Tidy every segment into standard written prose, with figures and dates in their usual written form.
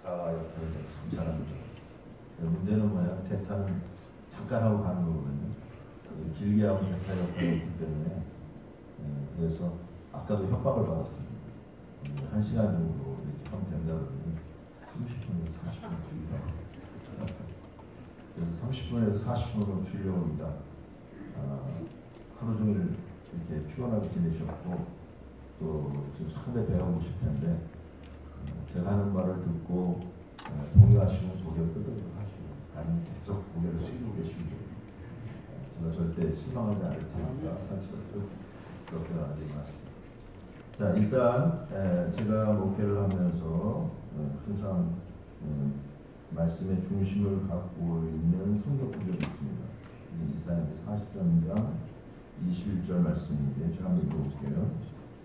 대타 역할을 참 잘합니다. 문제는 뭐야? 대타는 잠깐 하고 가는 거거든요. 길게 하면 대타 역할이 있기 때문에 그래서 아까도 협박을 받았습니다. 1시간 정도 이렇게 하면 된다고 그러면 30분에서 40분 줄이라고. 그래서 30분에서 40분으로 줄이려고 합니다. 하루 종일 이렇게 피곤하게 지내셨고 또 지금 상당히 배가 고실 텐데 제가 하는 말을 듣고 동의하시면 고개를 끄덕이고 하시고 아니면 계속 고개를 숙이고 계시면 됩니다. 제가 절대 실망하지 않을 테니까 사실은 그렇게 하지 마시고. 자, 일단 제가 목회를 하면서 항상 말씀의 중심을 갖고 있는 성경 구절이 있습니다. 이사야 43장 21절 말씀인데 제가 한번 읽어볼게요.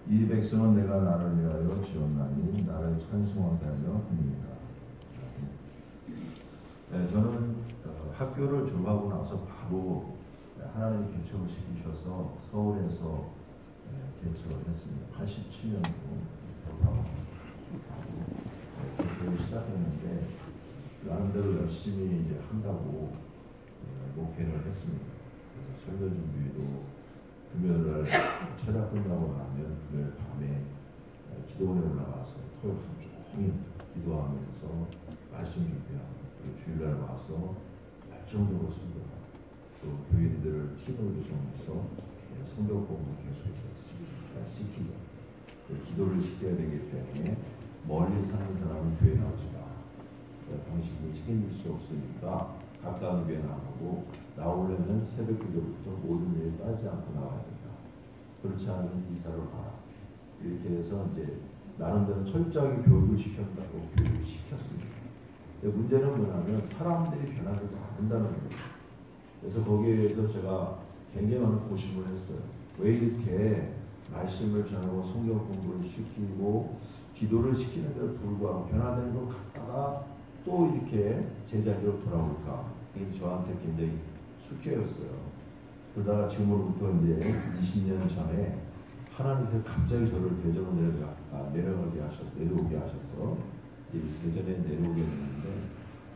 이 백성은 내가 나를 위하여 지었나니 나를 찬송하게 하려 합니다. 저는 학교를 졸업하고 나서 바로 하나님이 개척을 시키셔서 서울에서 개척을 했습니다. 87년도 졸업하고 개척을 시작했는데 나름대로 열심히 이제 한다고 목회를 했습니다. 그래서 설교 준비도 금요일날 철학 끝나고 나면 금요일 밤에 기도원에 올라가서 토요일 하루 종일 기도하면서 말씀 준비하고 그리고 주일날 와서 열정적으로 설교하고 또 교인들을 팀을 구성해서 성경 공부 계속해서 시키고 기도를 시켜야 되기 때문에 멀리 사는 사람은 교회 나오지 마. 당신이 책임질 수 없으니까 가까운 교회 나가고 나오려면 새벽 기도부터 모든 일을 따지 않고 나와야 된다. 그렇지 않으면 이사를 가라. 이렇게 해서 이제 나름대로 철저하게 교육을 시켰다고 교육을 시켰습니다. 문제는 뭐냐면 사람들이 변하지 않는다는 거예요. 그래서 거기에 대해서 제가 굉장히 많은 고심을 했어요. 왜 이렇게 말씀을 전하고 성경 공부를 시키고 기도를 시키는데도 불구하고 변화되는 걸 갖다가 또 이렇게 제자리로 돌아올까? 이게 저한테 굉장히 숙제였어요. 그러다가 지금으로부터 이제 20년 전에 하나님께서 갑자기 저를 대전으로 내려오게 하셔서 이제 대전에 내려오게 됐는데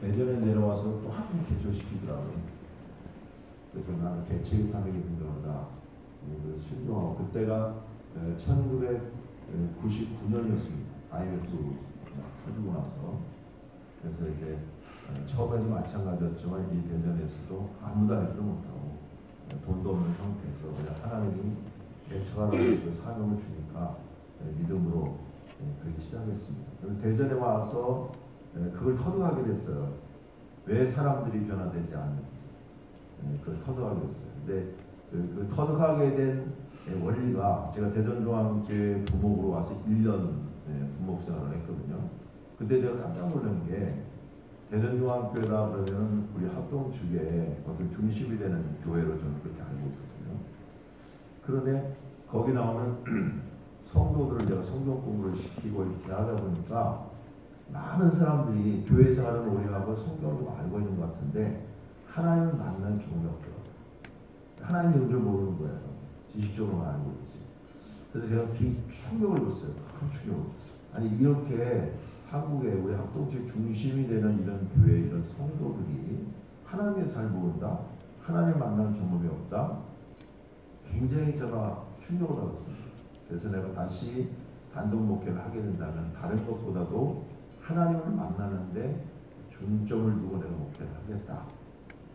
대전에 내려와서 또 하나님 개척시키더라고요. 그래서 나는 개척의 사명이 분명하다. 순종하고 그때가 1999년이었습니다. IMF 터지고 나서. 그래서 이제 처음에도 마찬가지였지만 이 대전에서도 아무도 알지도 못하고 돈도 없는 상태에서 그냥 하나님이 개척하라는 그 사명을 주니까 믿음으로 그렇게 시작했습니다. 대전에 와서 그걸 터득하게 됐어요. 왜 사람들이 변화되지 않는지 그걸 터득하게 됐어요. 근데 그 터득하게 된 원리가 제가 대전중앙교회 부목으로 와서 1년 부목 생활을 했거든요. 그때 제가 깜짝 놀란 게 대전중앙교회다 그러면 우리 합동 주교의 어떤 중심이 되는 교회로 저는 그렇게 알고 있거든요. 그런데 거기 나오는 성도들을 제가 성경 공부를 시키고 이렇게 하다 보니까 많은 사람들이 교회 생활을 오래 하고 성경을 좀 알고 있는 것 같은데 하나님을 만난 경험이 없더라고요. 하나님 이름을 모르는 거예요. 지식적으로만 알고 있지. 그래서 제가 충격을 줬어요. 큰 충격을. 아니 이렇게 한국의 우리 합동체 중심이 되는 이런 교회 이런 성도들이 하나님을 잘 모른다. 하나님 만나는 경험이 없다. 굉장히 제가 충격을 받았습니다. 그래서 내가 다시 단독 목회를 하게 된다면 다른 것보다도 하나님을 만나는데 중점을 두고 내가 목회를 하겠다.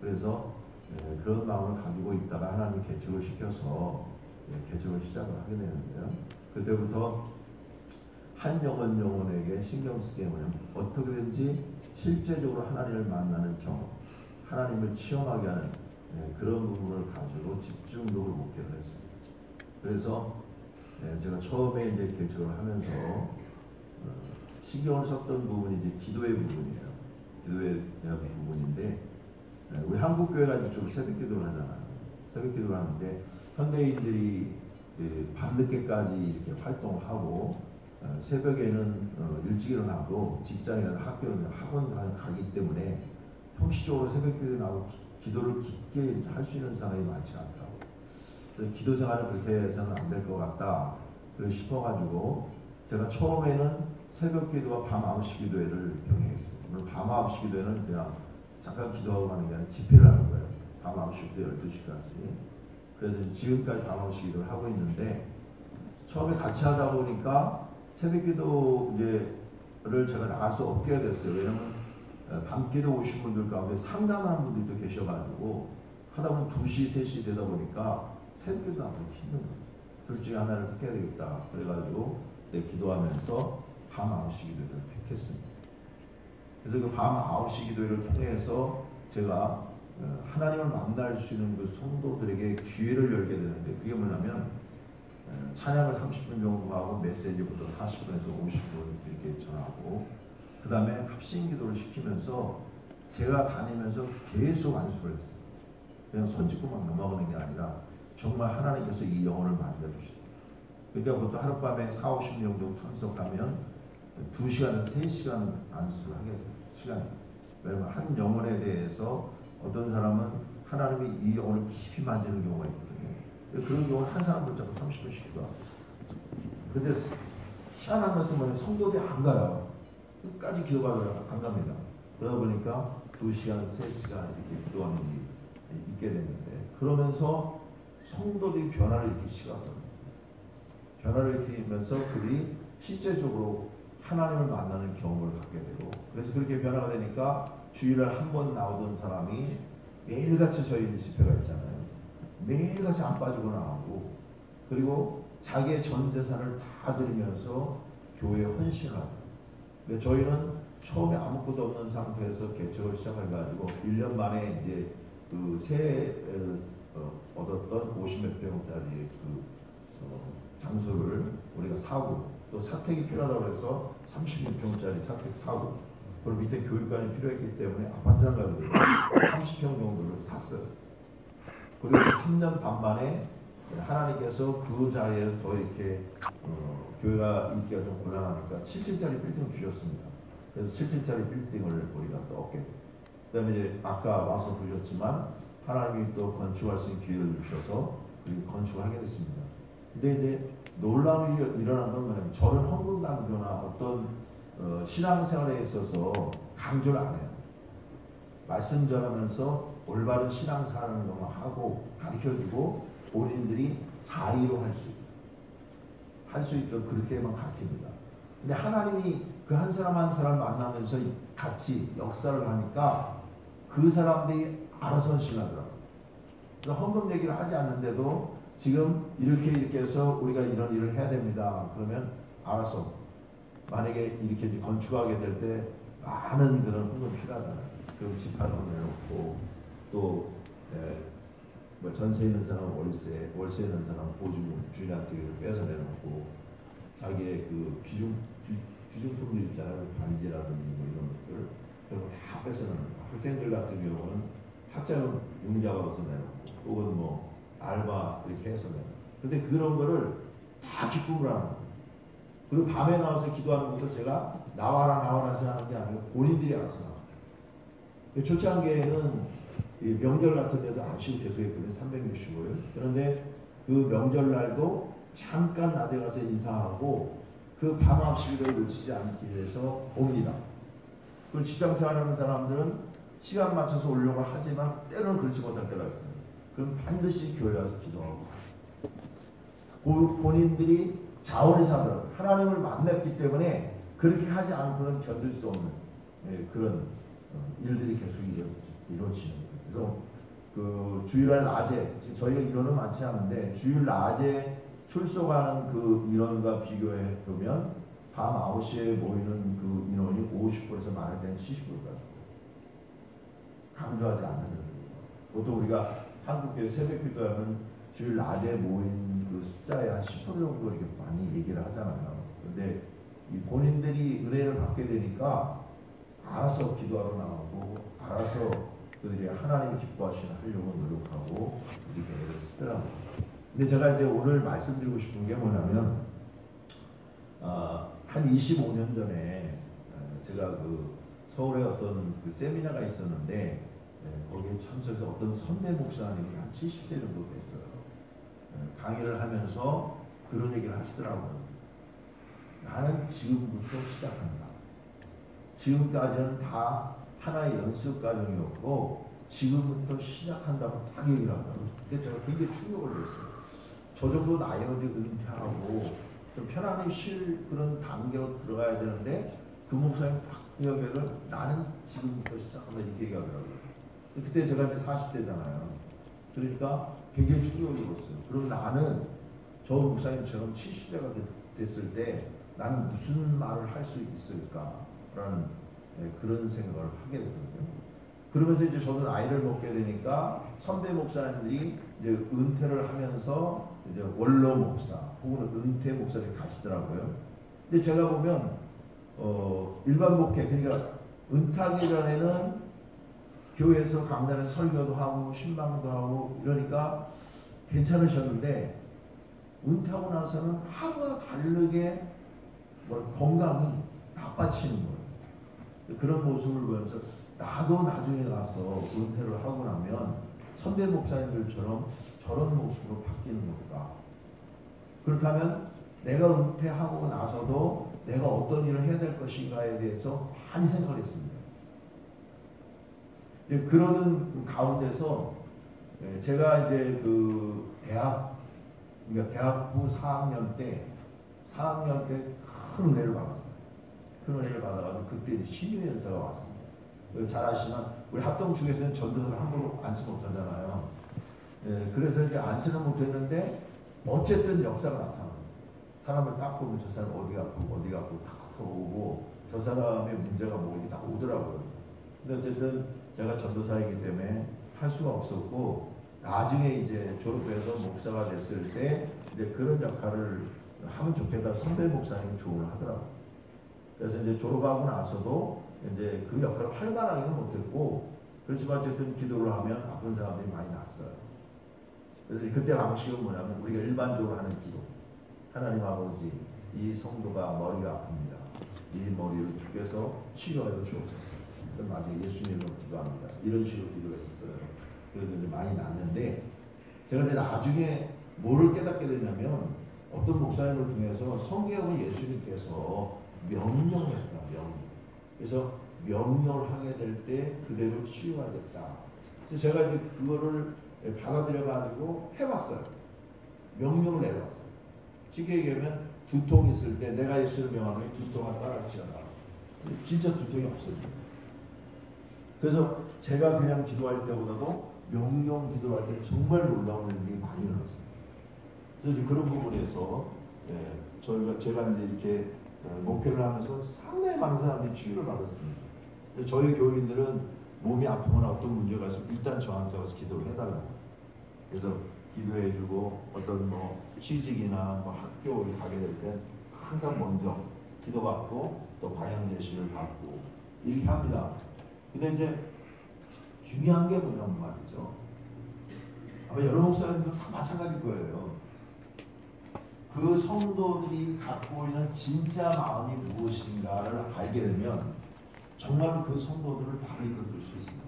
그래서 그런 마음을 가지고 있다가 하나님 개척을 시켜서 개척을 시작을 하게 되는데요. 그때부터 한 영혼에게 신경 쓰게 뭐냐면 어떻게든지 실제적으로 하나님을 만나는 경험, 하나님을 체험하게 하는 그런 부분을 가지고 집중적으로 목회를 했습니다. 그래서 제가 처음에 이제 개척을 하면서 신경을 썼던 부분이 이제 기도의 부분이에요. 기도에 대한 부분인데 우리 한국 교회가 이제 좀 새벽 기도를 하잖아요. 새벽 기도를 하는데 현대인들이 밤늦게까지 이렇게 활동을 하고 새벽에는 일찍 일어나도 직장이나 학원 가기 때문에 형식적으로 새벽 기도에 나오고 기도를 깊게 할 수 있는 사람이 많지가 않더라고요. 그래서 기도 생활을 그렇게 해서는 안 될 것 같다. 그래서 싶어가지고 제가 처음에는 새벽 기도와 밤 9시 기도회를 병행했어요. 물론 밤 9시 기도회는 그냥 잠깐 기도하고 가는 게 아니라 집회를 하는 거예요. 밤 9시부터 12시까지. 그래서 지금까지 밤 9시 기도를 하고 있는데, 처음에 같이 하다 보니까 새벽 기도를 제가 나갈 수 없게 됐어요. 왜냐면 밤 기도 오신 분들 가운데 상담하는 분들도 계셔가지고 하다 보면 2시, 3시 되다 보니까 새벽 기도 나가기 힘든 거예요. 둘 중에 하나를 택해야 되겠다. 그래가지고 기도하면서 밤 9시 기도를 택했습니다. 그래서 그 밤 9시 기도를 통해서 제가 하나님을 만날 수 있는 그 성도들에게 기회를 열게 되는데, 그게 뭐냐면 찬양을 30분 정도 하고 메시지부터 40분에서 50분 이렇게 전하고, 그 다음에 합심 기도를 시키면서 제가 다니면서 계속 안수를 했어요. 그냥 손짓고만 넘어가는 게 아니라 정말 하나님께서 이 영혼을 만져주시죠. 그러니까 보통 하룻밤에 4, 50명 정도 참석하면 2시간, 3시간 안수를 하게 돼요. 시간이. 왜냐하면 한 영혼에 대해서 어떤 사람은 하나님이 이 영혼을 깊이 만지는 경우가 있거든요. 그런 경우는 한 사람 붙잡고 30분씩 기도하고. 근데 희한한 것은 뭐냐면 성도들이 안 가요. 끝까지 기도하러 안 갑니다. 그러다 보니까 2시간, 3시간 이렇게 기도하는 일이 있게 됐는데, 그러면서 성도들이 변화를 일으키기 시작하거든요. 변화를 일으키면서 그들이 실제적으로 하나님을 만나는 경험을 갖게 되고, 그래서 그렇게 변화가 되니까 주일날 한 번 나오던 사람이 매일같이 저희 집회가 있잖아요. 매일같이 안 빠지고 나오고, 그리고 자기의 전 재산을 다 드리면서 교회에 헌신을 하고. 저희는 처음에 아무것도 없는 상태에서 개척을 시작해가지고 1년 만에 이제 그 새해 얻었던 50몇 평짜리 그 장소를 우리가 사고, 또 사택이 필요하다고 해서 36평짜리 사택 사고, 그리고 밑에 교육관이 필요했기 때문에 아파트 상가로 30평 정도를 샀어요. 그리고 3년 반 만에 하나님께서 그 자리에서 더 이렇게 교회가 인기가 좀 올라가니까 7층짜리 빌딩을 주셨습니다. 그래서 7층짜리 빌딩을 우리가 또 얻게 됩니다. 그 다음에 이제 아까 와서 보셨지만 하나님이 또 건축할 수 있는 기회를 주셔서 그리고 건축을 하게 됐습니다. 근데 이제 놀라운 일이 일어난 건 뭐냐면, 저는 헌금 강조나 어떤 신앙생활에 있어서 강조를 안 해요. 말씀 전하면서 올바른 신앙생활을 하고 가르쳐주고 본인들이 자의로 할 수 있도록 그렇게만 가르칩니다. 근데 하나님이 그 한 사람 한 사람 만나면서 같이 역사를 하니까 그 사람들이 알아서 신하더라고요. 그래서 헌금 얘기를 하지 않는데도 지금 이렇게 해서 우리가 이런 일을 해야 됩니다. 그러면 알아서, 만약에 이렇게 건축하게 될 때 많은 그런 헌금 필요하잖아요. 그럼 집하러 내놓고, 또 뭐 전세 있는 사람은 월세 있는 사람은 보증금 주인한테 빼서 내놓고, 자기의 그 귀중품들 있잖아요. 반지라든지 뭐 이런 것들, 그런 거 다 뺏어 내놓고, 학생들 같은 경우는 학자금 융자 받아서 내놓고, 혹은 뭐 알바 이렇게 해서 내놓고. 근데 그런 거를 다 기쁨으로 하는 거예요. 그리고 밤에 나와서 기도하는 것도 제가 나와라 해서 하는 게 아니고 본인들이 알아서 나와요. 초창기에는 명절 같은 데도 안 쉬고 계속 했거든요. 365일. 그런데 그 명절날도 잠깐 낮에 가서 인사하고 그 밤 9시를 놓치지 않기 위해서 옵니다. 그리고 직장생활하는 사람들은 시간 맞춰서 오려고 하지만 때로는 그렇지 못할 때가 있어요. 그럼 반드시 교회 가서 기도하고, 본인들이 자원해서 하나님을 만났기 때문에 그렇게 하지 않고는 견딜 수 없는 그런 일들이 계속 이루어지는 거예요. 그래서 그 주일날 낮에, 지금 저희가 인원은 많지 않은데 주일 낮에 출석하는 그 인원과 비교해 보면 밤 9시에 모이는 그 인원이 50%에서 많을 때는 70%까지 강조하지 않는 거예요. 보통 우리가 한국교회 새벽 기도하면 주일 낮에 모인 그 숫자의 한 10% 정도 이렇게 많이 얘기를 하잖아요. 근데 이 본인들이 은혜를 받게 되니까 알아서 기도하러 나오고, 알아서 그들이 하나님이 기뻐하시는 하려고 노력하고 이렇게 애를 쓰더라고요. 근데 제가 이제 오늘 말씀드리고 싶은 게 뭐냐면, 한 25년 전에 제가 그 서울에 어떤 그 세미나가 있었는데, 거기에 참석해서 어떤 선배 목사님이 한 70세 정도 됐어요. 강의를 하면서 그런 얘기를 하시더라고요. 나는 지금부터 시작한다. 지금까지는 다 하나의 연습 과정이었고 지금부터 시작한다고 딱 얘기를 하더라고요. 근데 제가 굉장히 충격을 받았어요. 저 정도 나이로 은퇴하고 좀 편안히 쉴 그런 단계로 들어가야 되는데 그 목사님 딱 이야기를 나는 지금부터 시작한다 이렇게 얘기하더라고요. 그때 제가 이제 40대잖아요. 그러니까 굉장히 충격을 입었어요. 그럼 나는 저 목사님처럼 70세가 됐을 때 나는 무슨 말을 할 수 있을까라는 그런 생각을 하게 되거든요. 그러면서 이제 저도 나이를 먹게 되니까 선배 목사님들이 이제 은퇴를 하면서 이제 원로 목사 혹은 은퇴 목사를 가시더라고요. 근데 제가 보면 일반 목회 그러니까 은퇴하기 전에는 교회에서 강단에 설교도 하고 신방도 하고 이러니까 괜찮으셨는데 은퇴하고 나서는 하루가 다르게 건강이 나빠지는 거예요. 그런 모습을 보면서 나도 나중에 가서 은퇴를 하고 나면 선배 목사님들처럼 저런 모습으로 바뀌는 걸까? 그렇다면 내가 은퇴하고 나서도 내가 어떤 일을 해야 될 것인가에 대해서 많이 생각을 했습니다. 그러는 가운데서 제가 이제 그 그러니까 대학부 4학년 때 큰 은혜를 받았어요. 큰 은혜를 받아가지고 그때 신유 연사가 왔습니다. 잘 아시지만 우리 합동중에서는 전도서를 함부로 안 쓰면 못하잖아요. 그래서 이제 안 쓰는 못했는데 어쨌든 역사가 나타나요. 사람을 딱 보면 저 사람 어디가 아프고 탁 오고 저 사람의 문제가 뭐 이게 딱 오더라고요. 근데 어쨌든 제가 전도사이기 때문에 할 수가 없었고 나중에 이제 졸업해서 목사가 됐을 때 이제 그런 역할을 하면 좋겠다 선배 목사님이 조언을 하더라고요. 그래서 이제 졸업하고 나서도 이제 그 역할을 활발하게는 못했고 그렇지만 어쨌든 기도를 하면 아픈 사람들이 많이 났어요. 그래서 그때 방식은 뭐냐면 우리가 일반적으로 하는 기도. 하나님 아버지 이 성도가 머리가 아픕니다. 이 머리를 주께서 치료하여 주옵소서. 그럼 나중에 예수님으로 기도합니다. 이런 식으로 기도가 있어요. 그래서 이제 많이 났는데 제가 이제 나중에 뭐를 깨닫게 되냐면 어떤 목사님을 통해서 성경은 예수님께서 명령했다. 그래서 명령을 하게 될 때 그대로 치유하겠다. 그래서 제가 이제 그거를 받아들여 가지고 해봤어요. 명령을 내려봤어요. 쉽게 얘기하면 두통 있을 때 내가 예수를 명하노니 두통아 따라지어라. 진짜 두통이 없어져요. 그래서 제가 그냥 기도할 때보다도 명령 기도할 때 정말 놀라운 일이 많이 일어났어요. 그래서 그런 부분에서 제가 이제 이렇게 목회를 하면서 상당히 많은 사람들이 치유를 받았습니다. 저희 교인들은 몸이 아프거나 어떤 문제가 있으면 일단 저한테 와서 기도를 해달라고. 그래서 기도해주고 어떤 뭐 취직이나 뭐 학교에 가게 될 때 항상 먼저 기도받고 또 방향 제시를 받고 이렇게 합니다. 근데 이제 중요한 게 뭐냐면 말이죠. 아마 여러 목사님들 다 마찬가지일 거예요. 그 성도들이 갖고 있는 진짜 마음이 무엇인가를 알게 되면 정말로 그 성도들을 바로 이끌어줄 수 있습니다.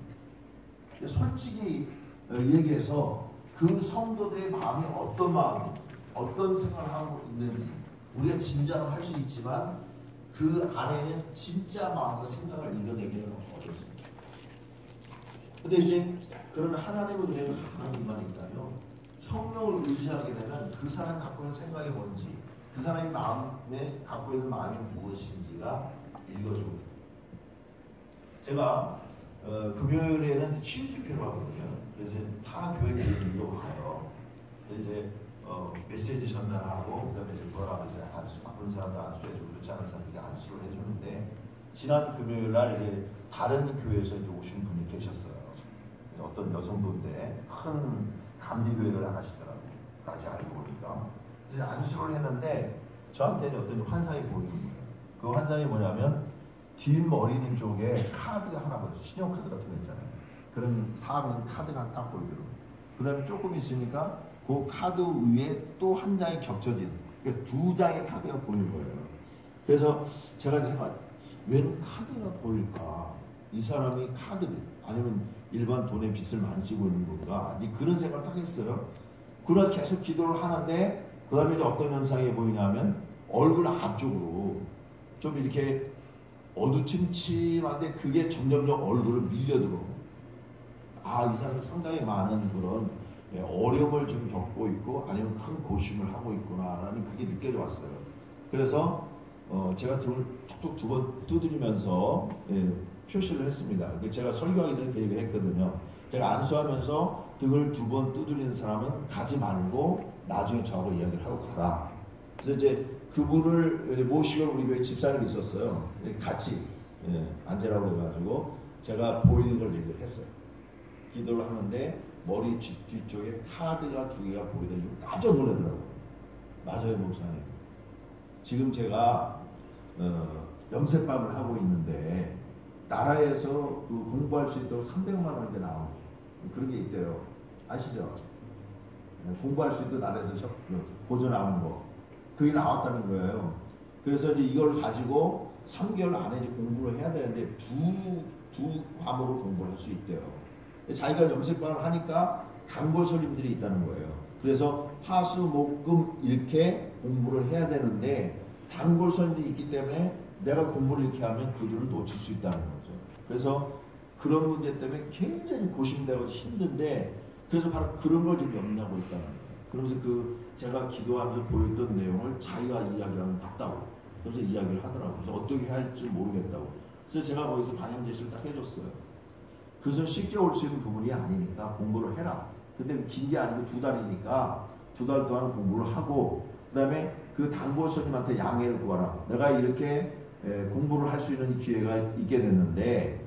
솔직히 얘기해서 그 성도들의 마음이 어떤 마음인지 어떤 생각을 하고 있는지 우리가 짐작을 할 수 있지만 그 안에는 진짜 마음과 생각을 읽어내기는 어렵습니다. 근데 이제 그런 하나님의 은혜가 강한 이만 있다면 성령을 의지하게 되면 그 사람이 갖고 있는 생각이 뭔지 그 사람이 마음에 갖고 있는 마음이 무엇인지가 읽어줍니다. 제가 금요일에는 치유집회를 하거든요. 그래서 타 교회 교인들도 와요. 이제 메시지 전달하고 그다음에 이제 돌아가면서 안수 아픈 사람도 안수해주고 그렇지 않은 사람들이 안수를 해주는데 지난 금요일 날 이제 다른 교회에서 이제 오신 분이 계셨어요. 어떤 여성분인데 큰 감리교회를 나가시더라고요. 까지 알고 보니까 그래서 안수를 했는데 저한테는 어떤 환상이 보이는 거예요. 그 환상이 뭐냐면 뒷머리는 쪽에 카드가 하나 보였어요. 신용카드 같은 거 있잖아요. 그런 사람 카드가 딱 보이더라고요. 그 다음에 조금 있으니까 그 카드 위에 또 한 장이 겹쳐진 그러니까 두 장의 카드가 보이는 거예요. 그래서 제가 생각 웬 카드가 보일까? 이 사람이 카드 아니면 일반 돈의 빚을 많이 지고 있는 건가? 그런 생각을 딱 했어요. 그래서 계속 기도를 하는데 그 다음에 이제 어떤 현상이 보이냐면 얼굴 앞쪽으로 좀 이렇게 어두침침한데 그게 점점점 얼굴을 밀려들어. 아, 이 사람은 상당히 많은 그런 어려움을 지금 겪고 있고 아니면 큰 고심을 하고 있구나라는 그게 느껴져 왔어요. 그래서 제가 등을 톡톡 2번 두드리면서 표시를 했습니다. 제가 설교하기 전에 그 얘기를 했거든요. 제가 안수하면서 등을 2번 두드리는 사람은 가지 말고 나중에 저하고 이야기를 하고 가라. 그래서 이제 그분을 모시고 우리 교회 집사님이 있었어요. 같이 앉으라고 해가지고 제가 보이는 걸 얘기를 했어요. 기도를 하는데 머리 뒤쪽에 카드가 2개가 보이더니 깜짝 놀라더라고요. 맞아요, 목사님. 지금 제가 염색밤을 하고 있는데 나라에서 그 공부할 수 있도록 300만 원이 나오고 그런 게 있대요. 아시죠? 공부할 수 있도록 나라에서 보조 나오는 거. 그게 나왔다는 거예요. 그래서 이제 이걸 가지고 3개월 안에 이제 공부를 해야 되는데 두 과목을 공부할 수 있대요. 자기가 염색반을 하니까 단골 손님들이 있다는 거예요. 그래서 하수, 목, 금 이렇게 공부를 해야 되는데 단골 손님들이 있기 때문에 내가 공부를 이렇게 하면 그들을 놓칠 수 있다는 거죠. 그래서 그런 문제 때문에 굉장히 고심되고 힘든데 그래서 바로 그런 걸 좀 염려하고 있다는 거예요. 그러면서 제가 기도하면서 보였던 내용을 자기가 이야기하면 맞다고. 그래서 이야기를 하더라고요. 그래서 어떻게 해야 할지 모르겠다고. 그래서 제가 거기서 방향 제시를 딱 해줬어요. 그래서 쉽게 올 수 있는 부분이 아니니까 공부를 해라. 근데 긴 게 아니고 2달이니까 2달 동안 공부를 하고 그 다음에 그 단골 손님한테 양해를 구하라. 내가 이렇게 공부를 할 수 있는 기회가 있게 됐는데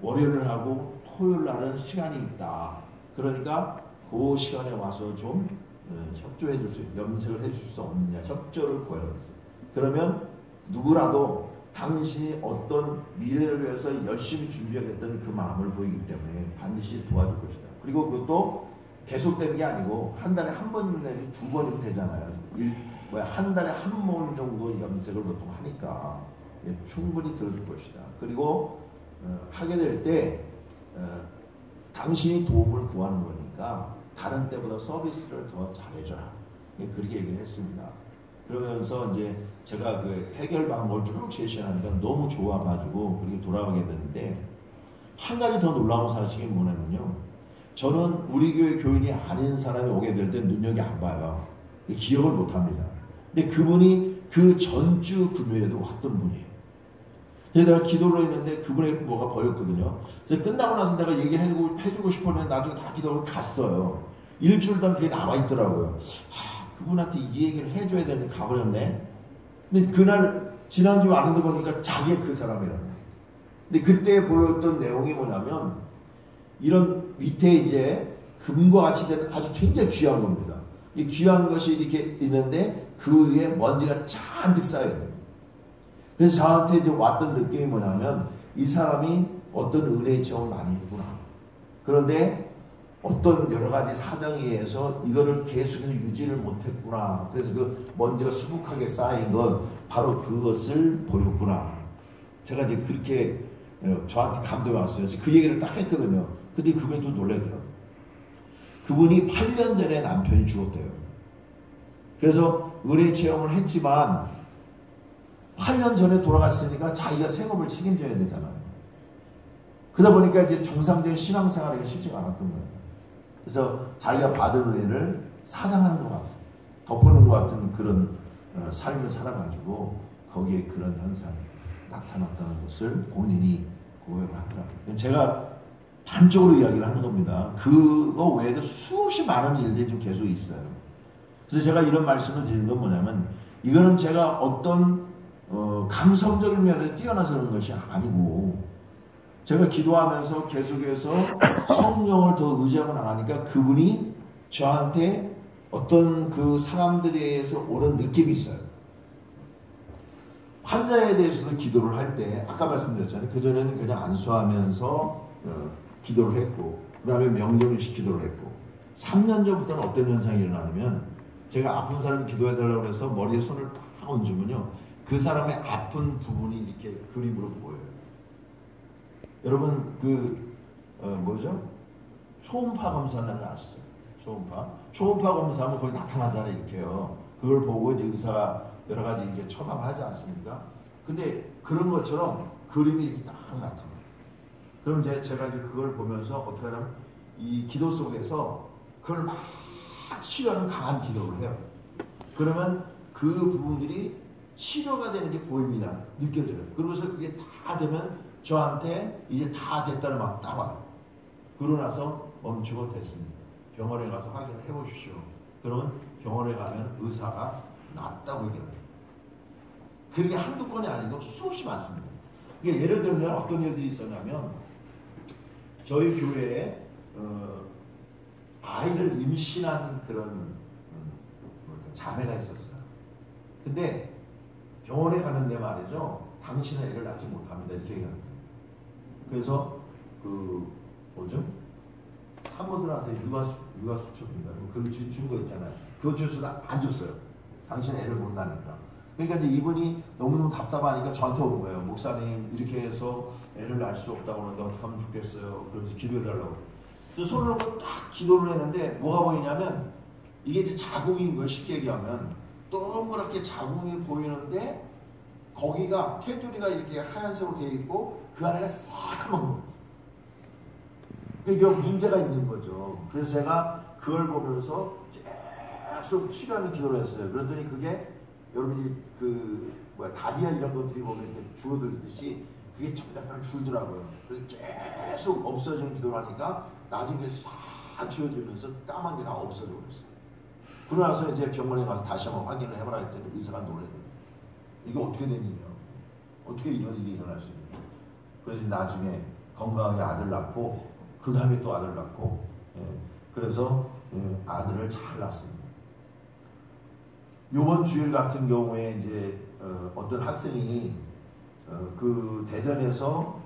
월요일 하고 토요일 날은 시간이 있다. 그러니까 그 시간에 와서 좀 협조해 줄 수, 염색을 해 줄 수 없느냐, 협조를 구하라 그랬어요. 그러면 누구라도 당신이 어떤 미래를 위해서 열심히 준비하겠다는 그 마음을 보이기 때문에 반드시 도와줄 것이다. 그리고 그것도 계속되는 게 아니고 한 달에 한 번 내지 2번이면 되잖아요. 한 달에 한 번 정도 염색을 보통 하니까 충분히 들어줄 것이다. 그리고 하게 될 때 당신이 도움을 구하는 거니까 다른 때보다 서비스를 더 잘해줘라. 그렇게 얘기를 했습니다. 그러면서 이제 제가 그 해결 방법을 쭉 제시하니까 너무 좋아가지고 그렇게 돌아가게 됐는데 한 가지 더 놀라운 사실이 뭐냐면요. 저는 우리 교회 교인이 아닌 사람이 오게 될 때 눈여겨 안 봐요. 기억을 못 합니다. 근데 그분이 그 전주 금요일에도 왔던 분이에요. 그래서 내가 기도를 했는데 그분의 뭐가 보였거든요. 그래서 끝나고 나서 내가 얘기를 해주고 싶었는데 나중에 다 기도를 갔어요. 일주일 동안 그게 남아있더라고요. 그분한테 이 얘기를 해줘야 되는데 가버렸네. 근데 그날 지난주에 왔는데 보니까 자기가 그 사람이라고. 근데 그때 보였던 내용이 뭐냐면 이런 밑에 이제 금과 같이 된 아주 굉장히 귀한 겁니다. 이 귀한 것이 이렇게 있는데 그 위에 먼지가 잔뜩 쌓여요. 그래서 저한테 이제 왔던 느낌이 뭐냐면 이 사람이 어떤 은혜의 체험을 많이 했구나. 그런데 어떤 여러 가지 사정에 의해서 이거를 계속해서 유지를 못했구나. 그래서 그 먼지가 수북하게 쌓인 건 바로 그것을 보였구나. 제가 이제 그렇게 저한테 감동이 왔어요. 그래서 그 얘기를 딱 했거든요. 근데 그분이 또 놀라더라고요. 그분이 8년 전에 남편이 죽었대요. 그래서 은혜 체험을 했지만 8년 전에 돌아갔으니까 자기가 생업을 책임져야 되잖아요. 그러다 보니까 이제 정상적인 신앙생활이 쉽지가 않았던 거예요. 그래서 자기가 받은 은혜를 사장하는 것 같은, 덮어놓은 것 같은 그런 삶을 살아가지고 거기에 그런 현상이 나타났다는 것을 본인이 고백을 하더라고요. 제가 단적으로 이야기를 하는 겁니다. 그거 외에도 수없이 많은 일들이 좀 계속 있어요. 그래서 제가 이런 말씀을 드리는 건 뭐냐면 이거는 제가 어떤 감성적인 면에서 뛰어나서 그런 것이 아니고 제가 기도하면서 계속해서 성령을 더 의지하고 나가니까 그분이 저한테 어떤 그 사람들에 의해서 오는 느낌이 있어요. 환자에 대해서도 기도를 할 때 아까 말씀드렸잖아요. 그전에는 그냥 안수하면서 기도를 했고 그 다음에 명령식 기도를 했고 3년 전부터는 어떤 현상이 일어나냐면 제가 아픈 사람 기도해달라고 해서 머리에 손을 딱 얹으면요. 그 사람의 아픈 부분이 이렇게 그림으로 보여요. 여러분 뭐죠? 초음파 검사는 아시죠? 초음파 검사하면 거기 나타나잖아요. 이렇게요. 그걸 보고 이제 의사가 여러 가지 이제 처방을 하지 않습니까? 근데 그런 것처럼 그림이 이렇게 딱 나타나요. 그럼 이제 제가 이제 그걸 보면서 어떻게 하냐면 이 기도 속에서 그걸 막 치료하는 강한 기도를 해요. 그러면 그 부분들이 치료가 되는 게 보입니다. 느껴져요. 그러면서 그게 다 되면 저한테 이제 다 됐다를 막 따와요. 그러고 나서 멈추고 됐습니다. 병원에 가서 확인을 해보십시오. 그러면 병원에 가면 의사가 낫다고 얘기합니다. 그게 한두 건이 아니고 수없이 많습니다. 그러니까 예를 들면 어떤 일들이 있었냐면 저희 교회에 아이를 임신한 그런 자매가 있었어요. 근데 병원에 가는데 말이죠. 당신은 애를 낳지 못합니다. 이렇게 얘기합니다. 그래서 산모들한테 육아수첩인가 그걸 준 거 있잖아요. 그거 줘서 안 줬어요. 당신은 애를 못 낳으니까. 그러니까 이제 이분이 너무너무 답답하니까 저한테 오는 거예요. 목사님 이렇게 해서 애를 낳을 수 없다고 하는데 어떻게 하면 좋겠어요. 그래서 기도해달라고. 그래서 손을 놓고 딱 기도를 했는데 뭐가 보이냐면 이게 이제 자궁인 거예요. 쉽게 얘기하면 동그랗게 자궁이 보이는데 거기가 테두리가 이렇게 하얀색으로 되어 있고 그 안에가 새까만 거예요. 그러니까 문제가 있는 거죠. 그래서 제가 그걸 보면서 계속 치료하는 기도를 했어요. 그랬더니 그게 여러분이 다리나 이런 것들이 보면 이렇게 줄어들듯이 그게 점점 줄더라고요. 그래서 계속 없어지는 기도를 하니까 나중에 싹 지워지면서 까만 게 다 없어져 버렸어요. 그러고 나서 이제 병원에 가서 다시 한번 확인을 해보라 했더니 의사가 놀래요. 이게 어떻게 된 일이냐? 어떻게 이런 일이 일어날 수 있냐? 그래서 나중에 건강하게 아들 낳고 그 다음에 또 아들 낳고 그래서 아들을 잘 낳습니다. 이번 주일 같은 경우에 이제 어떤 학생이 그 대전에서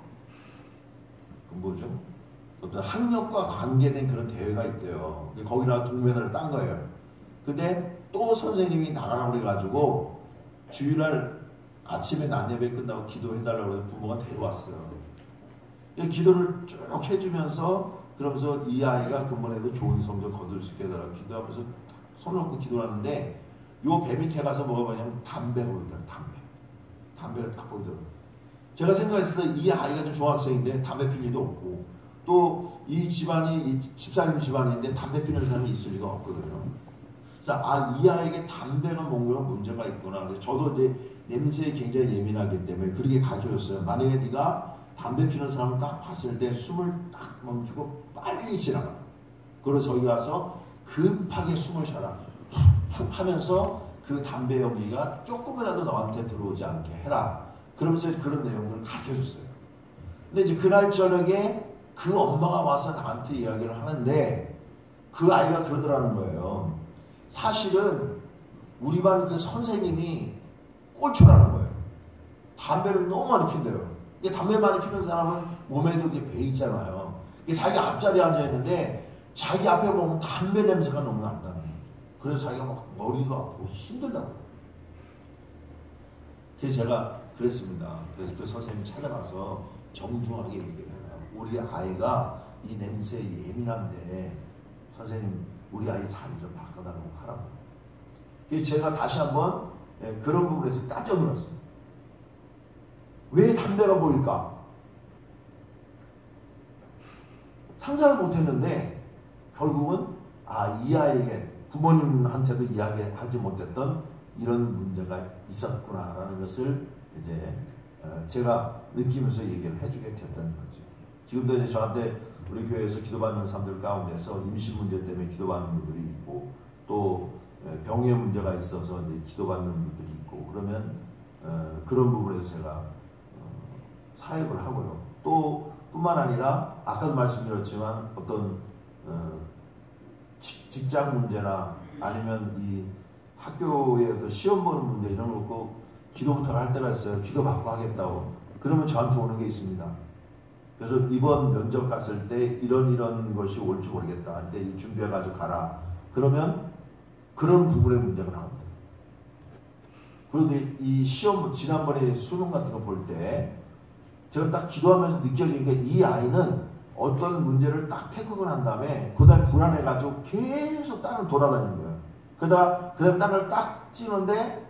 어떤 학력과 관계된 그런 대회가 있대요. 거기다가 동메달을 딴 거예요. 근데 또 선생님이 나가라고 그래가지고 주일날 아침에 낮예배 끝나고 기도해달라고 해서 부모가 데려왔어요. 기도를 쭉 해주면서 그러면서 이 아이가 금번에도 좋은 성적 거둘 수 있게 해달라고 기도하면서 손을 놓고 기도를 하는데 요 배 밑에 가서 뭐가 보이냐면 담배가 보이더라고요. 담배를 딱 보이더라고요. 제가 생각했을 때 이 아이가 좀 중학생인데 담배 필 일도 없고 또 이 집안이 집사님 집안인데 담배 피는 사람이 있을 리가 없거든요. 그래서 이 아이에게 담배가 뭔가 문제가 있구나. 그래서 저도 이제 냄새에 굉장히 예민하기 때문에 그렇게 가르쳐줬어요. 만약에 네가 담배 피는 사람을 딱 봤을 때 숨을 딱 멈추고 빨리 지나가. 그래서 저기 가서 급하게 숨을 쉬어라 하면서 그 담배 연기가 조금이라도 너한테 들어오지 않게 해라. 그러면서 그런 내용들을 가르쳐줬어요. 근데 이제 그날 저녁에 그 엄마가 와서 나한테 이야기를 하는데 그 아이가 그러더라는 거예요. 사실은 우리 반 그 선생님이 꼴초라는 거예요. 담배를 너무 많이 핀대요. 담배 많이 피는 사람은 몸에도 배 있잖아요. 자기 앞자리에 앉아있는데 자기 앞에 보면 담배 냄새가 너무 난다는 거예요. 그래서 자기가 막 머리도 아프고 힘들다고. 그래서 제가 그랬습니다. 그래서 그 선생님 찾아가서 정중하게 얘기를 해요. 우리 아이가 이 냄새에 예민한데 선생님 우리 아이 자리 좀 바꿔달라고 하라고. 그래서 제가 다시 한번 그런 부분에서 따져 물었습니다. 왜 담배가 보일까? 상상을 못했는데 결국은 이 아이에게 부모님한테도 이야기하지 못했던 이런 문제가 있었구나라는 것을 이제 제가 느끼면서 얘기를 해주게 됐던 거죠. 지금도 이제 저한테 우리 교회에서 기도받는 사람들 가운데서 임신 문제 때문에 기도받는 분들이 있고 또 병의 문제가 있어서 이제 기도받는 분들이 있고 그러면 그런 부분에서 제가 사역을 하고요. 또 뿐만 아니라 아까도 말씀드렸지만 어떤 직장 문제나 아니면 이 학교의 어떤 시험 보는 문제 이런 거 꼭 기도부터 할 때가 있어요. 기도 받고 하겠다고. 그러면 저한테 오는 게 있습니다. 그래서 이번 면접 갔을 때 이런 것이 올지 모르겠다. 근데 준비해가지고 가라. 그러면 그런 부분의 문제가 나옵니다. 그런데 이 시험 지난번에 수능 같은 거 볼 때 제가 딱 기도하면서 느껴지는 게 이 아이는 어떤 문제를 딱 태클을 한 다음에 그 다음에 불안해가지고 계속 땅을 돌아다니는 거예요. 그러다가 그 다음에 땅을 딱 찌는데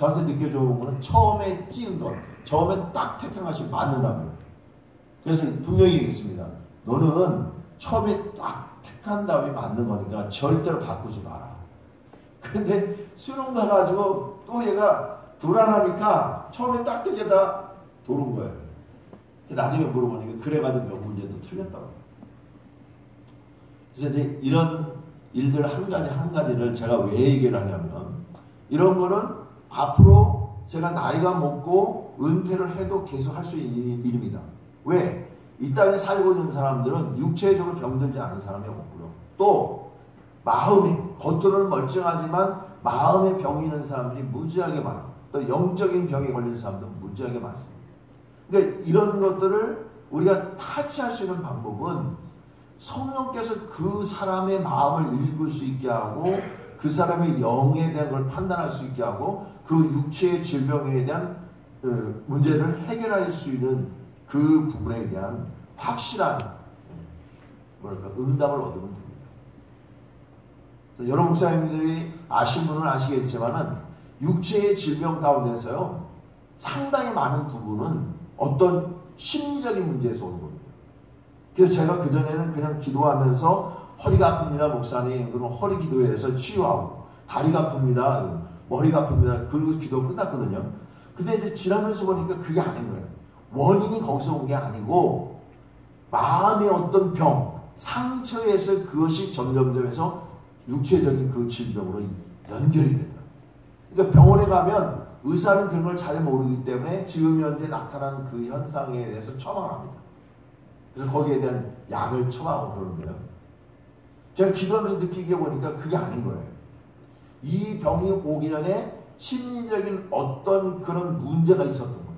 저한테 느껴져 온 거는 처음에 찍은 것, 처음에 딱 택한 것이 맞는다고요. 그래서 분명히 얘기했습니다. 너는 처음에 딱 택한 다음에 맞는 거니까 절대로 바꾸지 마라. 근데 수능 가가지고 또 얘가 불안하니까 처음에 딱 택에다 도른 거예요. 나중에 물어보니까 그래가지고 몇 문제도 틀렸다고. 그래서 이제 이런 일들 한 가지를 제가 왜 얘기를 하냐면, 이런 거는 앞으로 제가 나이가 먹고 은퇴를 해도 계속 할 수 있는 일입니다. 왜? 이 땅에 살고 있는 사람들은 육체적으로 병들지 않은 사람이 없고요. 또 마음이, 겉으로는 멀쩡하지만 마음에 병이 있는 사람들이 무지하게 많아요. 또 영적인 병에 걸린 사람도 무지하게 많습니다. 그러니까 이런 것들을 우리가 타치할 수 있는 방법은 성령께서 그 사람의 마음을 읽을 수 있게 하고, 그 사람의 영에 대한 걸 판단할 수 있게 하고, 그 육체의 질병에 대한 문제를 해결할 수 있는 그 부분에 대한 확실한 응답을 얻으면 됩니다. 여러 목사님들이 아신 분은 아시겠지만은 육체의 질병 가운데서요, 상당히 많은 부분은 어떤 심리적인 문제에서 오는 겁니다. 그래서 제가 그전에는 그냥 기도하면서 허리가 아픕니다, 목사님. 그럼 허리 기도해서 치유하고, 다리가 아픕니다, 머리가 아픕니다. 그리고 기도 끝났거든요. 근데 이제 지나면서 보니까 그게 아닌 거예요. 원인이 거기서 온 게 아니고 마음의 어떤 병, 상처에서 그것이 점점점해서 육체적인 그 질병으로 연결이 된다. 그러니까 병원에 가면 의사는 그런 걸 잘 모르기 때문에 지금 현재 나타난 그 현상에 대해서 처방을 합니다. 그래서 거기에 대한 약을 처방하고 그러는데요. 제가 기도하면서 느끼게 보니까 그게 아닌 거예요. 이 병이 오기 전에 심리적인 어떤 그런 문제가 있었던 거예요.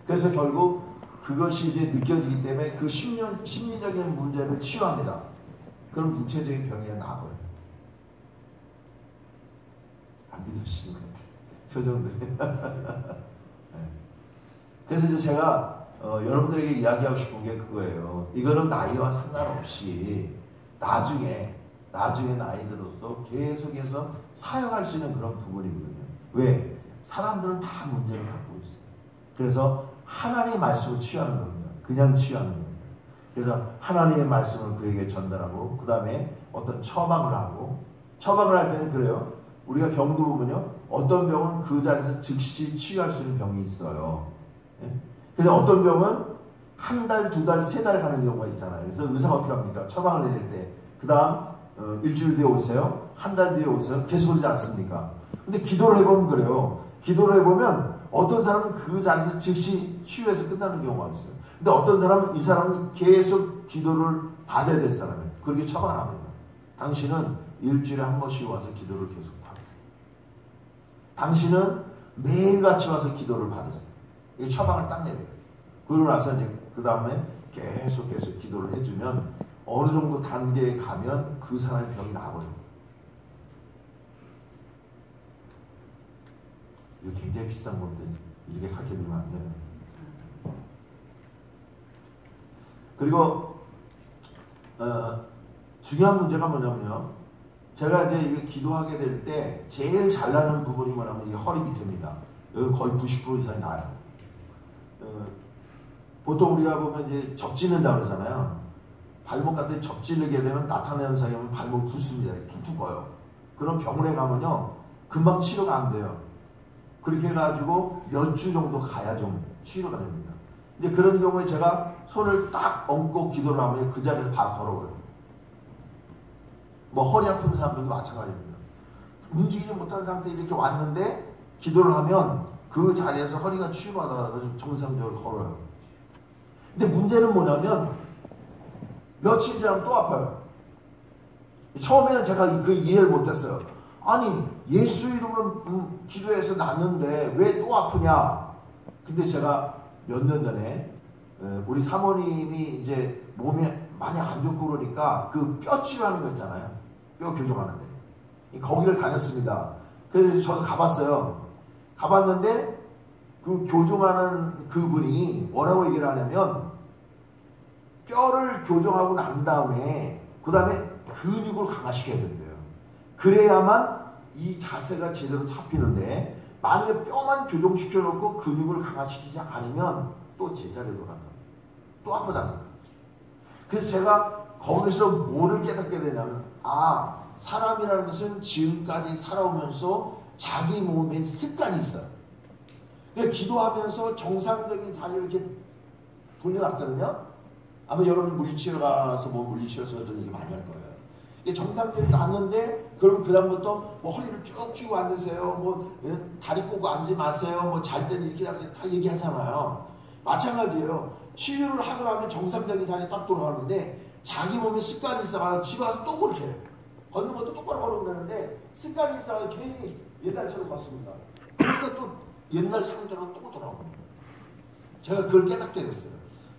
그래서 결국 그것이 이제 느껴지기 때문에 그 심리적인 문제를 치유합니다. 그럼 육체적인 병이 나아버려요. 안 믿으시는 것 같아요. 표정들이. 네. 그래서 이제 제가 여러분들에게 이야기하고 싶은 게 그거예요. 이거는 나이와 상관없이 나중에 나이 들어서도 계속해서 사용할 수 있는 그런 부분이거든요. 왜? 사람들은 다 문제를 갖고 있어요. 그래서 하나님의 말씀을 취하는 겁니다. 그냥 취하는 겁니다. 그래서 하나님의 말씀을 그에게 전달하고, 그 다음에 어떤 처방을 하고, 처방을 할 때는 그래요. 우리가 병도 보면요, 어떤 병은 그 자리에서 즉시 치유할 수 있는 병이 있어요. 예? 근데 어떤 병은 한 달, 두 달, 세 달 가는 경우가 있잖아요. 그래서 의사가 어떻게 합니까? 처방을 내릴 때, 그 다음 일주일 뒤에 오세요, 한 달 뒤에 오세요, 계속 오지 않습니까? 근데 기도를 해보면 그래요. 기도를 해보면 어떤 사람은 그 자리에서 즉시 치유해서 끝나는 경우가 있어요. 근데 어떤 사람은, 이 사람은 계속 기도를 받아야 될 사람이에요. 그렇게 처방을 합니다. 당신은 일주일에 한 번씩 와서 기도를 계속 받으세요. 당신은 매일같이 와서 기도를 받으세요. 이 처방을 딱 내려요. 그러고 나서 이제 그 다음에 계속해서 기도를 해주면 어느 정도 단계에 가면 그 사람의 병이 나아버려요. 이거 굉장히 비싼 건데 이렇게 가르쳐 드리면 안 돼요. 그리고 중요한 문제가 뭐냐면요, 제가 이제 이게 기도하게 될 때 제일 잘 나는 부분이 뭐냐면 이 허리 밑에입니다. 여기 거의 90% 이상이 나요. 보통 우리가 보면 이제 접질른다고 그러잖아요. 발목 같은 데 접질르게 되면 나타나는 현상이 오면 발목 붓습니다. 툭툭 꺼요. 그럼 병원에 가면요, 금방 치료가 안 돼요. 그렇게 해가지고 몇 주 정도 가야 좀 치료가 됩니다. 이제 그런 경우에 제가 손을 딱 얹고 기도를 하면 그 자리에서 바로 걸어오요. 뭐 허리 아픈 사람들도 마찬가지입니다. 움직이지 못하는 상태에 이렇게 왔는데 기도를 하면 그 자리에서 허리가 치유받아서 정상적으로 걸어요. 근데 문제는 뭐냐면 며칠 지나면 또 아파요. 처음에는 제가 그 이해를 못했어요. 아니, 예수 이름으로 기도해서 낫는데 왜 또 아프냐? 근데 제가 몇 년 전에 우리 사모님이 이제 몸이 많이 안 좋고 그러니까 그 뼈 치료하는 거 있잖아요. 뼈 교정하는데. 거기를 다녔습니다. 그래서 저도 가봤어요. 가봤는데 그 교정하는 그분이 뭐라고 얘기를 하냐면 뼈를 교정하고 난 다음에 그 다음에 근육을 강화시켜야 된대요. 그래야만 이 자세가 제대로 잡히는데 만약에 뼈만 교정시켜 놓고 근육을 강화시키지 않으면 또 제자리로 돌아간다. 또 아프다는 거예요. 그래서 제가 거기서 뭐를 깨닫게 되냐면, 사람이라는 것은 지금까지 살아오면서 자기 몸에 습관이 있어요. 그러니까 기도하면서 정상적인 자리를 이렇게 돌려놨거든요. 아마 여러분 물리치료 가서 물리치료에서 얘기 많이 할 거예요. 이게 정상적으로 놨는데, 그러면 그다음부터 허리를 쭉 펴고 앉으세요. 다리 꼬고 앉지 마세요. 잘 때는 이렇게 하세요. 다 얘기하잖아요. 마찬가지예요. 치료를 하고 나면 정상적인 자리에 딱 돌아가는데, 자기 몸에 습관이 있어가지고 집에 와서 또 그렇게 해요. 걷는 것도 똑바로 걸으면 되는데, 습관이 있어가지고 괜히 옛날처럼 걷습니다. 그러니까 또 옛날 상태로 또 돌아옵니다. 제가 그걸 깨닫게 됐어요.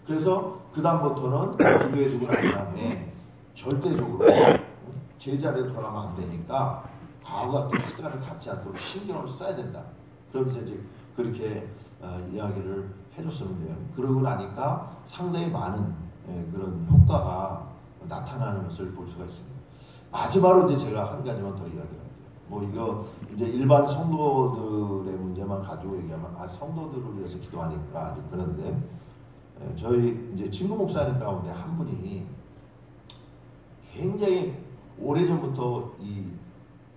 그래서 그다음부터는 기도해 주고 난 다음에 절대적으로 제자리에 돌아가면 안 되니까 과거 같은 습관을 갖지 않도록 신경을 써야 된다. 그러면서 이제 그렇게 이야기를 해줬었는데요. 그러고 나니까 상당히 많은 그런 효과가 나타나는 것을 볼 수가 있습니다. 마지막으로 이제 제가 한 가지만 더 이야기를 할게요. 이거 이제 일반 성도들의 문제만 가지고 얘기하면 성도들을 위해서 기도하니까 아주 그런데, 저희 이제 친구 목사님 가운데 한 분이 굉장히 오래전부터 이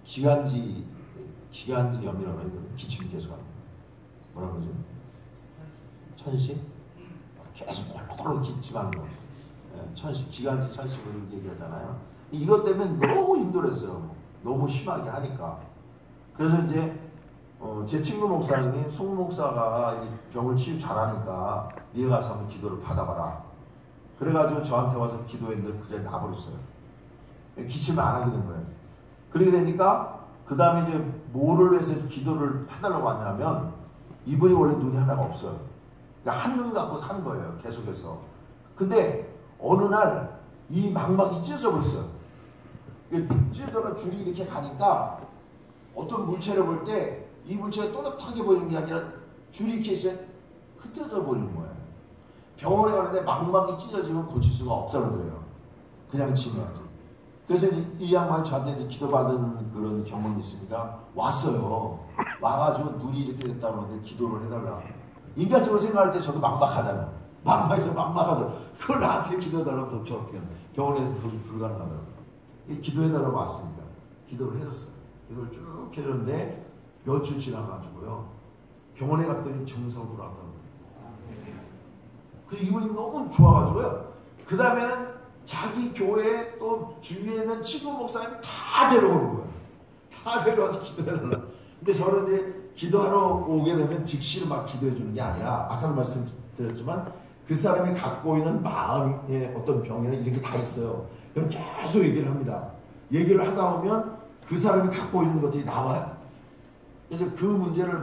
기관지 염이라고 해요. 기침이 계속 합니다. 뭐라 그러죠? 천식? 계속 콜록콜록 기침하는 거. 천식, 기관지 천식을 얘기하잖아요. 이것 때문에 너무 힘들었어요. 너무 심하게 하니까. 그래서 이제 제 친구 목사님이 송 목사가 병을 치유 잘하니까 네가 가서 한번 기도를 받아봐라. 그래가지고 저한테 와서 기도했는데 그 자리에 놔버렸어요. 기침을 안 하게 된 거예요. 그러게 되니까 그 다음에 이제 뭐를 해서 기도를 해달라고 하냐면, 이분이 원래 눈이 하나가 없어요. 그러니까 한 눈 갖고 사는 거예요. 계속해서. 근데 어느 날 이 망막이 찢어져 버렸어요. 찢어져가 줄이 이렇게 가니까 어떤 물체를 볼 때 이 물체가 또렷하게 보이는 게 아니라 줄이 이렇게 있어야 흩어져 보이는 거예요. 병원에 가는데 망막이 찢어지면 고칠 수가 없다는 거예요. 그냥 지내야지. 그래서 이 양반이 저한테 이제 기도받은 그런 경험이 있으니까 왔어요. 와가지고 눈이 이렇게 됐다고 하는데 기도를 해달라. 인간적으로 생각할 때 저도 막막하잖아요. 막막하더라고요. 그걸 나한테 기도해달라고 그렇게 병원에서 불가능하더라고요. 기도해달라고 왔습니다. 기도를 해줬어요. 기도를 쭉 해줬는데 며칠 지나가지고요. 병원에 갔더니 정상으로 돌아왔다는 거예요. 그 이분이 너무 좋아가지고요. 그 다음에는 자기 교회 또 주위에 있는 친구 목사님 다 데려오는 거예요. 다 데려와서 기도해달라. 근데 저는 이제 기도하러 오게 되면 즉시로 막 기도해 주는 게 아니라, 아까도 말씀드렸지만 그 사람이 갖고 있는 마음의 어떤 병이나 이런 게 다 있어요. 그럼 계속 얘기를 합니다. 얘기를 하다 보면 그 사람이 갖고 있는 것들이 나와요. 그래서 그 문제를